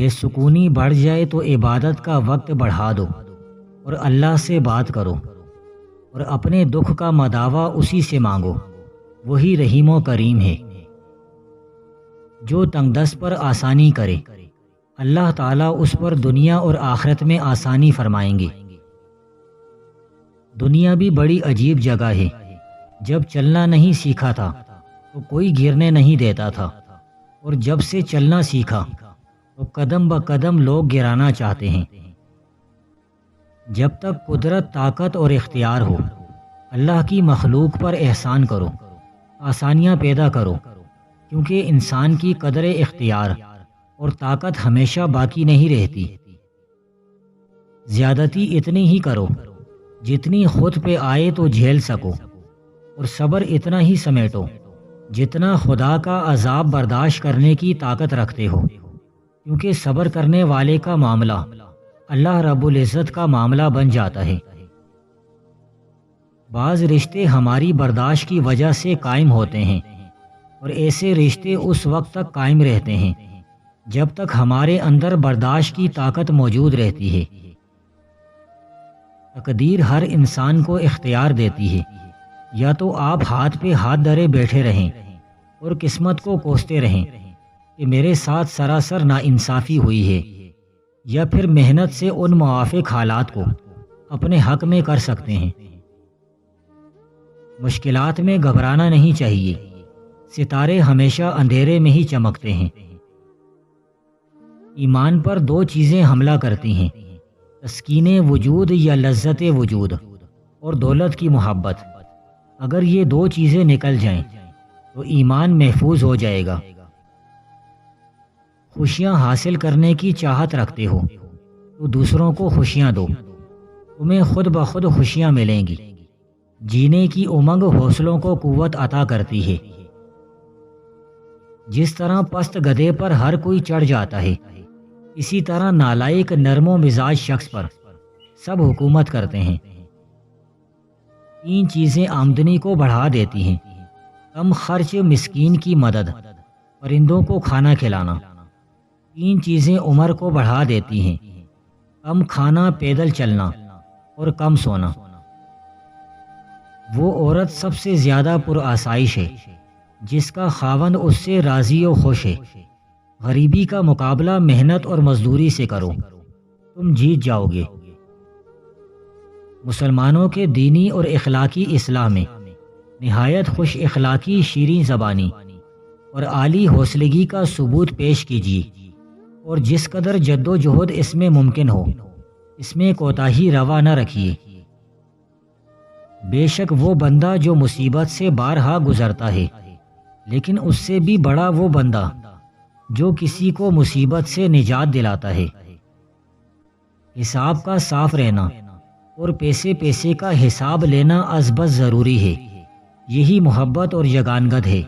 بے سکونی بڑھ جائے تو عبادت کا وقت بڑھا دو اور اللہ سے بات کرو، اور اپنے دکھ کا مداوا اسی سے مانگو، وہی رحیم و کریم ہے۔ جو تنگ دست پر آسانی کرے، اللہ تعالیٰ اس پر دنیا اور آخرت میں آسانی فرمائیں گے۔ دنیا بھی بڑی عجیب جگہ ہے۔ جب چلنا نہیں سیکھا تھا تو کوئی گرنے نہیں دیتا تھا، اور جب سے چلنا سیکھا تو قدم بقدم لوگ گرانا چاہتے ہیں۔ جب تک قدرت، طاقت اور اختیار ہو، اللہ کی مخلوق پر احسان کرو، آسانیاں پیدا کرو، کیونکہ انسان کی قدر اختیار اور طاقت ہمیشہ باقی نہیں رہتی۔ زیادتی اتنی ہی کرو جتنی خود پہ آئے تو جھیل سکو، اور صبر اتنا ہی سمیٹو جتنا خدا کا عذاب برداشت کرنے کی طاقت رکھتے ہو، کیونکہ صبر کرنے والے کا معاملہ اللہ رب العزت کا معاملہ بن جاتا ہے۔ بعض رشتے ہماری برداشت کی وجہ سے قائم ہوتے ہیں، اور ایسے رشتے اس وقت تک قائم رہتے ہیں جب تک ہمارے اندر برداشت کی طاقت موجود رہتی ہے۔ تقدیر ہر انسان کو اختیار دیتی ہے، یا تو آپ ہاتھ پہ ہاتھ دھرے بیٹھے رہیں اور قسمت کو کوستے رہیں کہ میرے ساتھ سراسر ناانصافی ہوئی ہے، یا پھر محنت سے ان موافق حالات کو اپنے حق میں کر سکتے ہیں۔ مشکلات میں گھبرانا نہیں چاہیے، ستارے ہمیشہ اندھیرے میں ہی چمکتے ہیں۔ ایمان پر دو چیزیں حملہ کرتی ہیں، تسکین وجود یا لذت وجود، اور دولت کی محبت۔ اگر یہ دو چیزیں نکل جائیں تو ایمان محفوظ ہو جائے گا۔ خوشیاں حاصل کرنے کی چاہت رکھتے ہو تو دوسروں کو خوشیاں دو، تمہیں خود بخود خوشیاں ملیں گی۔ جینے کی امنگ حوصلوں کو قوت عطا کرتی ہے۔ جس طرح پست گدھے پر ہر کوئی چڑھ جاتا ہے، اسی طرح نالائق نرم و مزاج شخص پر سب حکومت کرتے ہیں۔ تین چیزیں آمدنی کو بڑھا دیتی ہیں: کم خرچ، مسکین کی مدد، پرندوں کو کھانا کھلانا۔ تین چیزیں عمر کو بڑھا دیتی ہیں: کم کھانا، پیدل چلنا، اور کم سونا۔ وہ عورت سب سے زیادہ پرآسائش ہے جس کا خاوند اس سے راضی و خوش ہے۔ غریبی کا مقابلہ محنت اور مزدوری سے کرو، تم جیت جاؤ گے۔ مسلمانوں کے دینی اور اخلاقی اصلاح میں نہایت خوش اخلاقی، شیریں زبانی اور عالی حوصلگی کا ثبوت پیش کیجیے، اور جس قدر جد و جہد اس میں ممکن ہو اس میں کوتاہی روا نہ رکھیے۔ بے شک وہ بندہ جو مصیبت سے بارہا گزرتا ہے، لیکن اس سے بھی بڑا وہ بندہ جو کسی کو مصیبت سے نجات دلاتا ہے۔ حساب کا صاف رہنا اور پیسے پیسے کا حساب لینا ازبز ضروری ہے۔ یہی محبت اور یگانگت ہے۔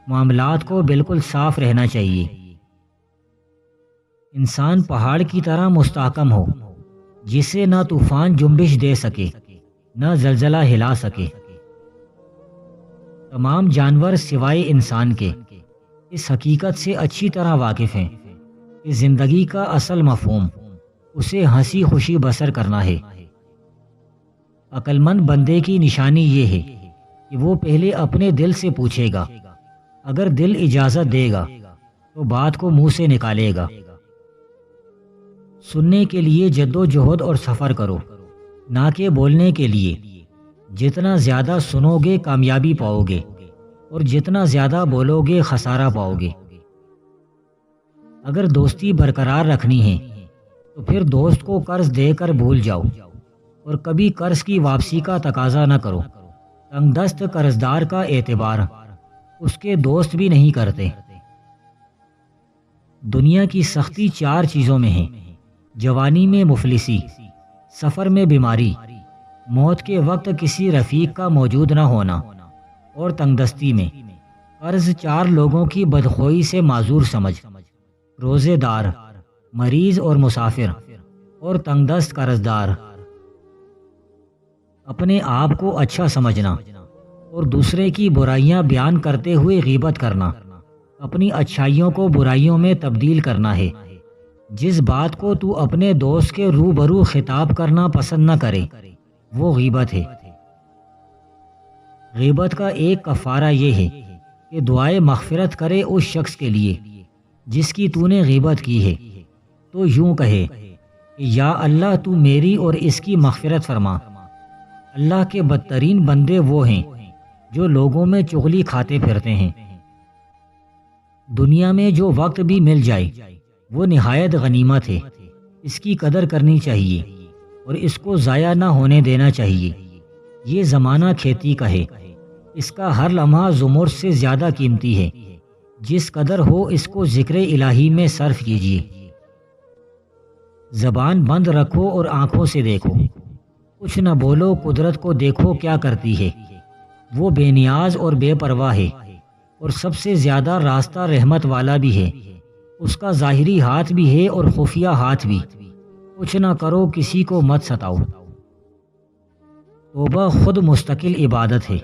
معاملات کو بالکل صاف رہنا چاہیے۔ انسان پہاڑ کی طرح مستحکم ہو، جسے نہ طوفان جنبش دے سکے نہ زلزلہ ہلا سکے۔ تمام جانور سوائے انسان کے اس حقیقت سے اچھی طرح واقف ہیں کہ زندگی کا اصل مفہوم اسے ہنسی خوشی بسر کرنا ہے۔ عقل مند بندے کی نشانی یہ ہے کہ وہ پہلے اپنے دل سے پوچھے گا، اگر دل اجازت دے گا تو بات کو منہ سے نکالے گا۔ سننے کے لیے جد و جہد اور سفر کرو، نہ کہ بولنے کے لیے۔ جتنا زیادہ سنو گے کامیابی پاؤ گے، اور جتنا زیادہ بولو گے خسارہ پاؤ گے۔ اگر دوستی برقرار رکھنی ہے تو پھر دوست کو قرض دے کر بھول جاؤ، اور کبھی قرض کی واپسی کا تقاضا نہ کرو۔ تنگ دست قرضدار کا اعتبار اس کے دوست بھی نہیں کرتے۔ دنیا کی سختی چار چیزوں میں ہے: جوانی میں مفلسی، سفر میں بیماری، موت کے وقت کسی رفیق کا موجود نہ ہونا، اور تنگ دستی میں۔ قرض چار لوگوں کی بدخوئی سے معذور سمجھ: روزے دار، مریض اور مسافر، اور تنگ دست قرضدار۔ اپنے آپ کو اچھا سمجھنا اور دوسرے کی برائیاں بیان کرتے ہوئے غیبت کرنا اپنی اچھائیوں کو برائیوں میں تبدیل کرنا ہے۔ جس بات کو تو اپنے دوست کے روبرو خطاب کرنا پسند نہ کرے وہ غیبت ہے۔ غیبت کا ایک کفارہ یہ ہے کہ دعائے مغفرت کرے اس شخص کے لیے جس کی تو نے غیبت کی ہے، تو یوں کہے کہ یا اللہ تو میری اور اس کی مغفرت فرما۔ اللہ کے بدترین بندے وہ ہیں جو لوگوں میں چغلی کھاتے پھرتے ہیں۔ دنیا میں جو وقت بھی مل جائے وہ نہایت غنیمت ہے، اس کی قدر کرنی چاہیے اور اس کو ضائع نہ ہونے دینا چاہیے۔ یہ زمانہ کھیتی کا ہے، اس کا ہر لمحہ زمرد سے زیادہ قیمتی ہے، جس قدر ہو اس کو ذکر الہی میں صرف کیجیے۔ زبان بند رکھو اور آنکھوں سے دیکھو، کچھ نہ بولو، قدرت کو دیکھو کیا کرتی ہے۔ وہ بے نیاز اور بے پرواہ ہے اور سب سے زیادہ راستہ رحمت والا بھی ہے۔ اس کا ظاہری ہاتھ بھی ہے اور خفیہ ہاتھ بھی۔ کچھ نہ کرو، کسی کو مت ستاؤ۔ توبہ خود مستقل عبادت ہے۔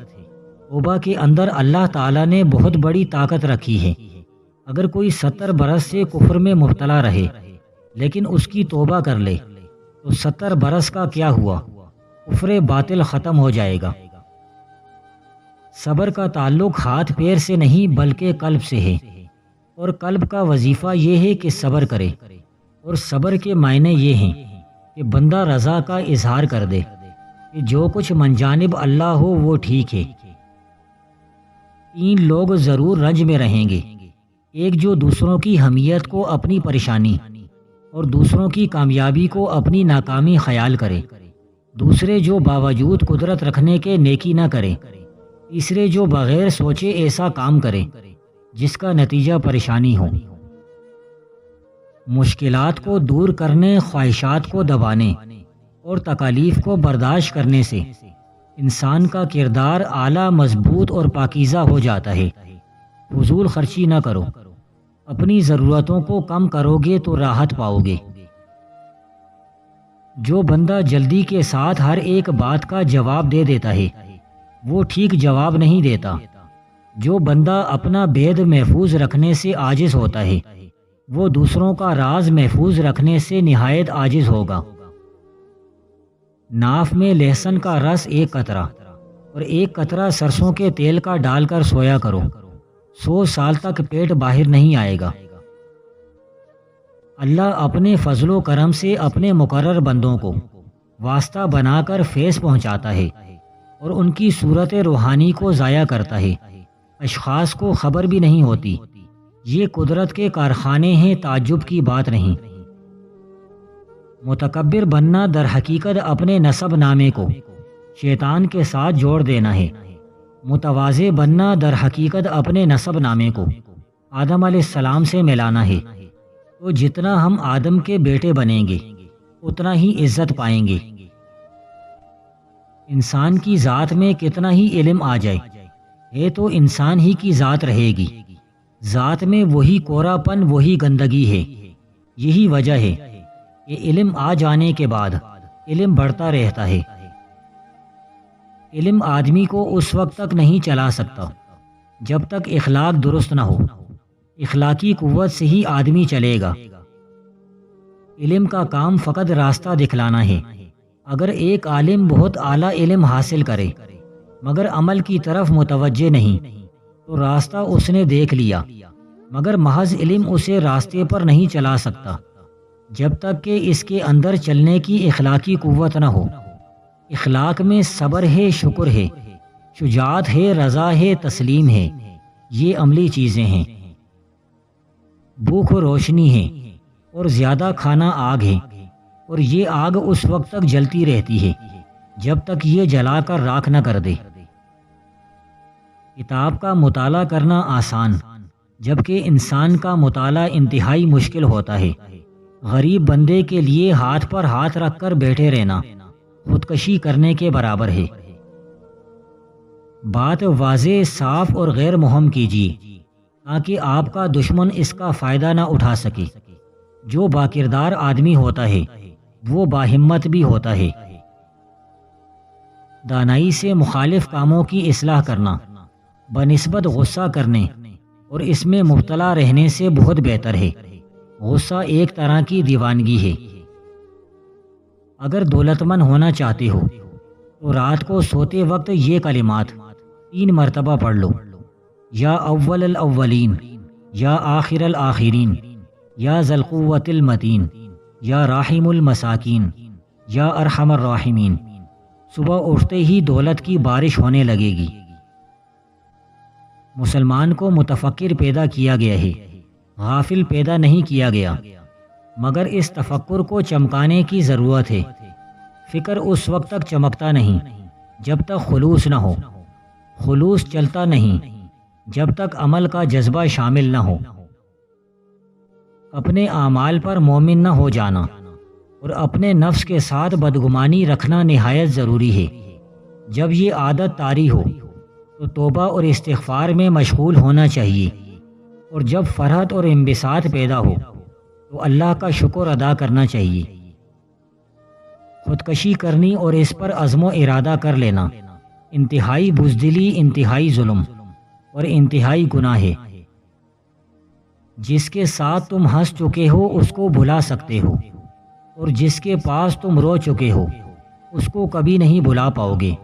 توبہ کے اندر اللہ تعالیٰ نے بہت بڑی طاقت رکھی ہے۔ اگر کوئی 70 برس سے کفر میں مبتلا رہے لیکن اس کی توبہ کر لے تو 70 برس کا کیا ہوا، کفر باطل ختم ہو جائے گا۔ صبر کا تعلق ہاتھ پیر سے نہیں بلکہ قلب سے ہے، اور قلب کا وظیفہ یہ ہے کہ صبر کرے، اور صبر کے معنی یہ ہیں کہ بندہ رضا کا اظہار کر دے کہ جو کچھ من جانب اللہ ہو وہ ٹھیک ہے۔ 3 لوگ ضرور رنج میں رہیں گے، ایک جو دوسروں کی حمیت کو اپنی پریشانی اور دوسروں کی کامیابی کو اپنی ناکامی خیال کرے، دوسرے جو باوجود قدرت رکھنے کے نیکی نہ کرے، تیسرے جو بغیر سوچے ایسا کام کرے جس کا نتیجہ پریشانی ہو۔ مشکلات کو دور کرنے، خواہشات کو دبانے اور تکالیف کو برداشت کرنے سے انسان کا کردار اعلیٰ، مضبوط اور پاکیزہ ہو جاتا ہے۔ فضول خرچی نہ کرو، اپنی ضرورتوں کو کم کرو گے تو راحت پاؤ گے۔ جو بندہ جلدی کے ساتھ ہر ایک بات کا جواب دے دیتا ہے وہ ٹھیک جواب نہیں دیتا۔ جو بندہ اپنا بید محفوظ رکھنے سے عاجز ہوتا ہے وہ دوسروں کا راز محفوظ رکھنے سے نہایت عاجز ہوگا۔ ناف میں لہسن کا رس 1 قطرہ اور 1 قطرہ سرسوں کے تیل کا ڈال کر سویا کرو، 100 سال تک پیٹ باہر نہیں آئے گا۔ اللہ اپنے فضل و کرم سے اپنے مقرر بندوں کو واسطہ بنا کر فیض پہنچاتا ہے اور ان کی صورت روحانی کو ضائع کرتا ہے، اشخاص کو خبر بھی نہیں ہوتی۔ یہ قدرت کے کارخانے ہیں، تعجب کی بات نہیں۔ متکبر بننا در حقیقت اپنے نسب نامے کو شیطان کے ساتھ جوڑ دینا ہے۔ متواضع بننا در حقیقت اپنے نسب نامے کو آدم علیہ السلام سے ملانا ہے۔ تو جتنا ہم آدم کے بیٹے بنیں گے اتنا ہی عزت پائیں گے۔ انسان کی ذات میں کتنا ہی علم آ جائے ہے تو انسان ہی کی ذات رہے گی۔ ذات میں وہی کورا پن، وہی گندگی ہے۔ یہی وجہ ہے کہ علم آ جانے کے بعد علم بڑھتا رہتا ہے۔ علم آدمی کو اس وقت تک نہیں چلا سکتا جب تک اخلاق درست نہ ہو۔ اخلاقی قوت سے ہی آدمی چلے گا۔ علم کا کام فقط راستہ دکھلانا ہے۔ اگر ایک عالم بہت اعلیٰ علم حاصل کرے مگر عمل کی طرف متوجہ نہیں تو راستہ اس نے دیکھ لیا، مگر محض علم اسے راستے پر نہیں چلا سکتا جب تک کہ اس کے اندر چلنے کی اخلاقی قوت نہ ہو۔ اخلاق میں صبر ہے، شکر ہے، شجاعت ہے، رضا ہے، تسلیم ہے۔ یہ عملی چیزیں ہیں۔ بھوک روشنی ہے اور زیادہ کھانا آگ ہے، اور یہ آگ اس وقت تک جلتی رہتی ہے جب تک یہ جلا کر راکھ نہ کر دے۔ کتاب کا مطالعہ کرنا آسان جبکہ انسان کا مطالعہ انتہائی مشکل ہوتا ہے۔ غریب بندے کے لیے ہاتھ پر ہاتھ رکھ کر بیٹھے رہنا خودکشی کرنے کے برابر ہے۔ بات واضح، صاف اور غیر مہم کیجیے تاکہ آپ کا دشمن اس کا فائدہ نہ اٹھا سکے۔ جو باکردار آدمی ہوتا ہے وہ باہمت بھی ہوتا ہے۔ دانائی سے مخالف کاموں کی اصلاح کرنا بنسبت غصہ کرنے اور اس میں مبتلا رہنے سے بہت بہتر ہے۔ غصہ ایک طرح کی دیوانگی ہے۔ اگر دولت مند ہونا چاہتے ہو تو رات کو سوتے وقت یہ کلمات 3 مرتبہ پڑھ لو: یا اول الاولین، یا آخر الآخرین، یا ذی القوۃ المتین، یا راحم المساکین، یا ارحم الراحمین۔ صبح اٹھتے ہی دولت کی بارش ہونے لگے گی۔ مسلمان کو متفکر پیدا کیا گیا ہے، غافل پیدا نہیں کیا گیا، مگر اس تفکر کو چمکانے کی ضرورت ہے۔ فکر اس وقت تک چمکتا نہیں جب تک خلوص نہ ہو، خلوص چلتا نہیں جب تک عمل کا جذبہ شامل نہ ہو۔ اپنے اعمال پر مومن نہ ہو جانا اور اپنے نفس کے ساتھ بدگمانی رکھنا نہایت ضروری ہے۔ جب یہ عادت طاری ہو تو توبہ اور استغفار میں مشغول ہونا چاہیے، اور جب فرحت اور انبساط پیدا ہو تو اللہ کا شکر ادا کرنا چاہیے۔ خودکشی کرنی اور اس پر عزم و ارادہ کر لینا انتہائی بزدلی، انتہائی ظلم اور انتہائی گناہ ہے۔ جس کے ساتھ تم ہنس چکے ہو اس کو بھلا سکتے ہو، اور جس کے پاس تم رو چکے ہو اس کو کبھی نہیں بھلا پاؤ گے۔